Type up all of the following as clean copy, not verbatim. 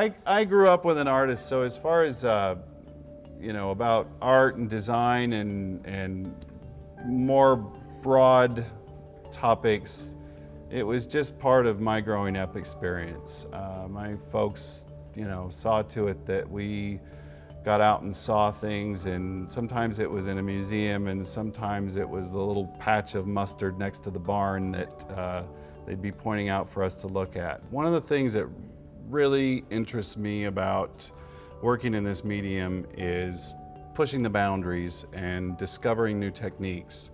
I grew up with an artist, so as far as about art and design and more broad topics, it was just part of my growing up experience. My folks, saw to it that we got out and saw things, and sometimes it was in a museum, and sometimes it was the little patch of mustard next to the barn that they'd be pointing out for us to look at. One of the things that really interests me about working in this medium is pushing the boundaries and discovering new techniques.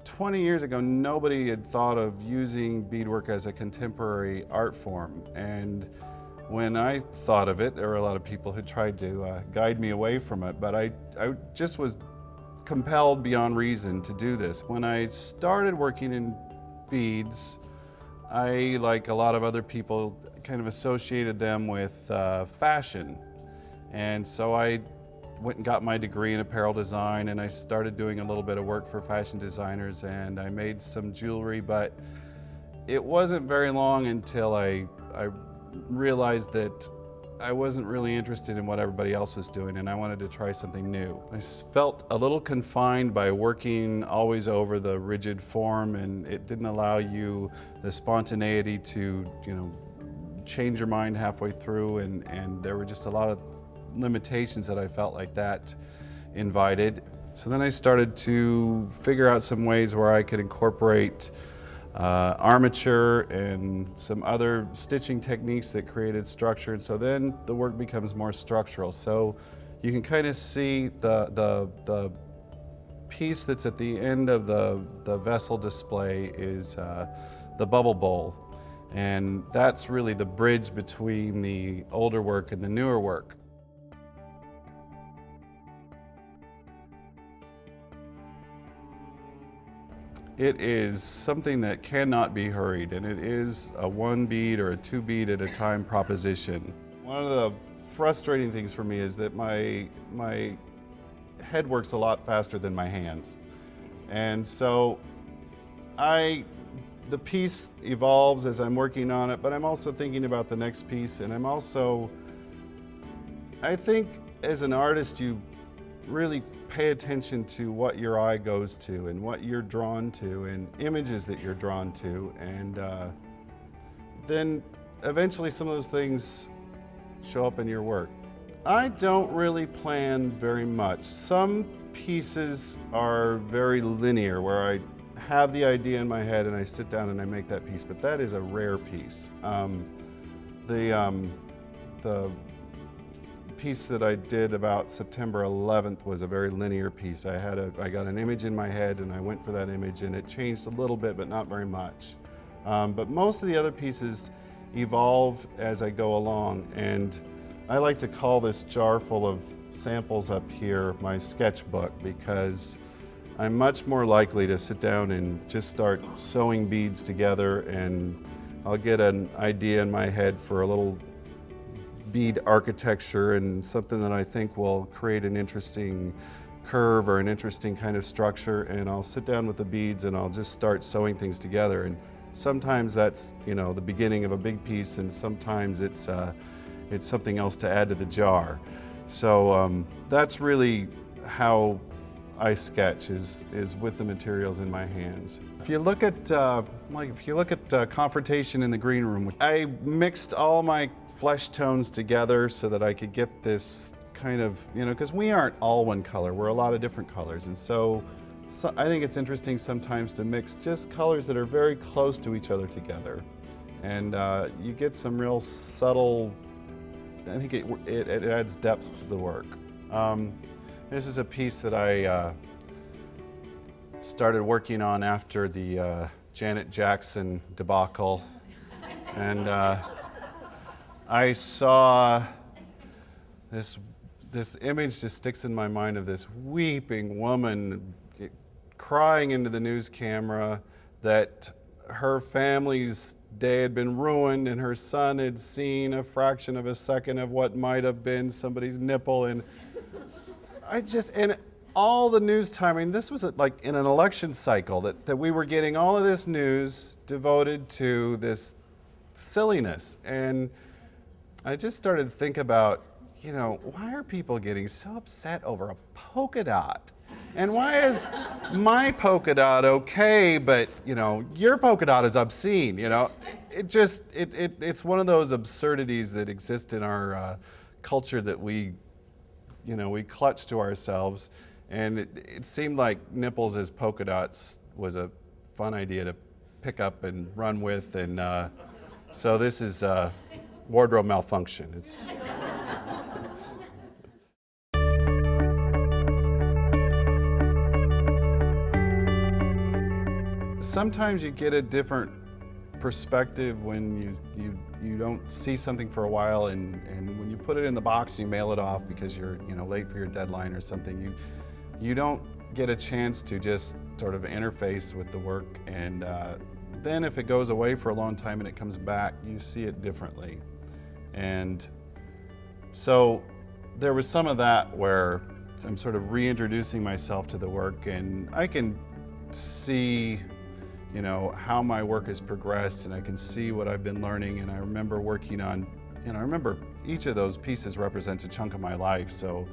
20 years ago, nobody had thought of using beadwork as a contemporary art form. And when I thought of it, there were a lot of people who tried to guide me away from it, but I just was compelled beyond reason to do this. When I started working in beads, I, like a lot of other people, kind of associated them with fashion. And so I went and got my degree in apparel design, and I started doing a little bit of work for fashion designers, and I made some jewelry, but it wasn't very long until I realized that I wasn't really interested in what everybody else was doing, and I wanted to try something new. I felt a little confined by working always over the rigid form, and it didn't allow you the spontaneity to, change your mind halfway through, and there were just a lot of limitations that I felt like that invited. So then I started to figure out some ways where I could incorporate armature and some other stitching techniques that created structure, and so then the work becomes more structural. So you can kind of see the piece that's at the end of the vessel display is the bubble bowl, and that's really the bridge between the older work and the newer work. It is something that cannot be hurried, and it is a one bead or a two bead at a time proposition. One of the frustrating things for me is that my head works a lot faster than my hands. And so the piece evolves as I'm working on it, but I'm also thinking about the next piece, and I think as an artist, you really pay attention to what your eye goes to and what you're drawn to and images that you're drawn to, and then eventually some of those things show up in your work. I don't really plan very much. Some pieces are very linear, where I have the idea in my head and I sit down and I make that piece, but that is a rare piece. The piece that I did about September 11th was a very linear piece. I got an image in my head and I went for that image, and it changed a little bit, but not very much. But most of the other pieces evolve as I go along, and I like to call this jar full of samples up here my sketchbook, because I'm much more likely to sit down and just start sewing beads together, and I'll get an idea in my head for a little bead architecture and something that I think will create an interesting curve or an interesting kind of structure, and I'll sit down with the beads and I'll just start sewing things together. And sometimes that's the beginning of a big piece, and sometimes it's something else to add to the jar. So that's really how I sketch, is with the materials in my hands. If you look at Confrontation in the Green Room, I mixed all my flesh tones together so that I could get this kind of, because we aren't all one color, we're a lot of different colors, and so I think it's interesting sometimes to mix just colors that are very close to each other together, and you get some real subtle, I think it adds depth to the work. This is a piece that I started working on after the Janet Jackson debacle, and I saw this image just sticks in my mind of this weeping woman crying into the news camera that her family's day had been ruined and her son had seen a fraction of a second of what might have been somebody's nipple. And and all the news timing, this was like in an election cycle that we were getting all of this news devoted to this silliness. And I just started to think about, why are people getting so upset over a polka dot? And why is my polka dot okay, but your polka dot is obscene? It's one of those absurdities that exist in our culture that we clutch to ourselves. And it seemed like nipples as polka dots was a fun idea to pick up and run with, and so this is wardrobe malfunction. Sometimes you get a different perspective when you don't see something for a while, and when you put it in the box and you mail it off because you're late for your deadline or something, you don't get a chance to just sort of interface with the work, and then if it goes away for a long time and it comes back, you see it differently. And so there was some of that where I'm sort of reintroducing myself to the work, and I can see how my work has progressed, and I can see what I've been learning, and I remember working on, I remember each of those pieces represents a chunk of my life, so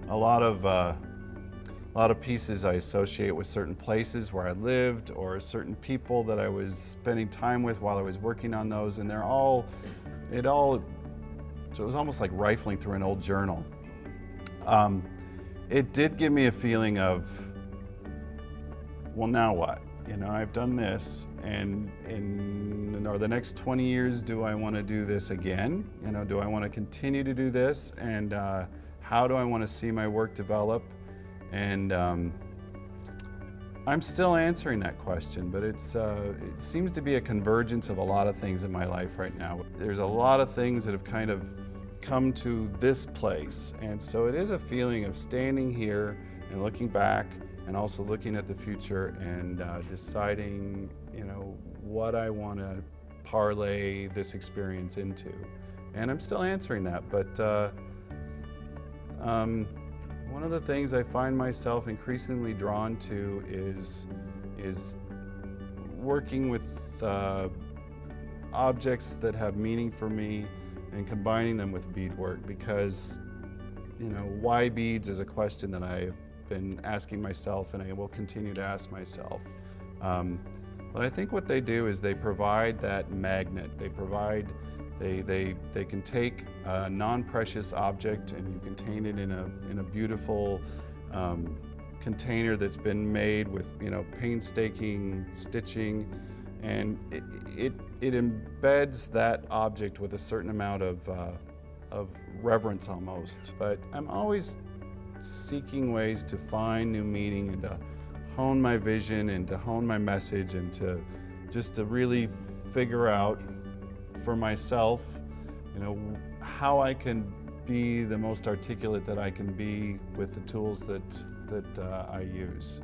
a lot of pieces I associate with certain places where I lived or certain people that I was spending time with while I was working on those, and so it was almost like rifling through an old journal. It did give me a feeling of, well, now what? I've done this, and or the next 20 years, do I want to do this again? Do I want to continue to do this? And how do I want to see my work develop? And I'm still answering that question, but it seems to be a convergence of a lot of things in my life right now. There's a lot of things that have kind of come to this place, and so it is a feeling of standing here and looking back, and also looking at the future and deciding, what I want to parlay this experience into. And I'm still answering that, but one of the things I find myself increasingly drawn to is working with objects that have meaning for me and combining them with beadwork, because, why beads is a question that I've been asking myself, and I will continue to ask myself. But I think what they do is they provide that magnet. They can take a non-precious object and you contain it in a beautiful container that's been made with painstaking stitching, and it embeds that object with a certain amount of reverence almost. But I'm always seeking ways to find new meaning and to hone my vision and to hone my message, and to really figure out for myself, how I can be the most articulate that I can be with the tools that I use.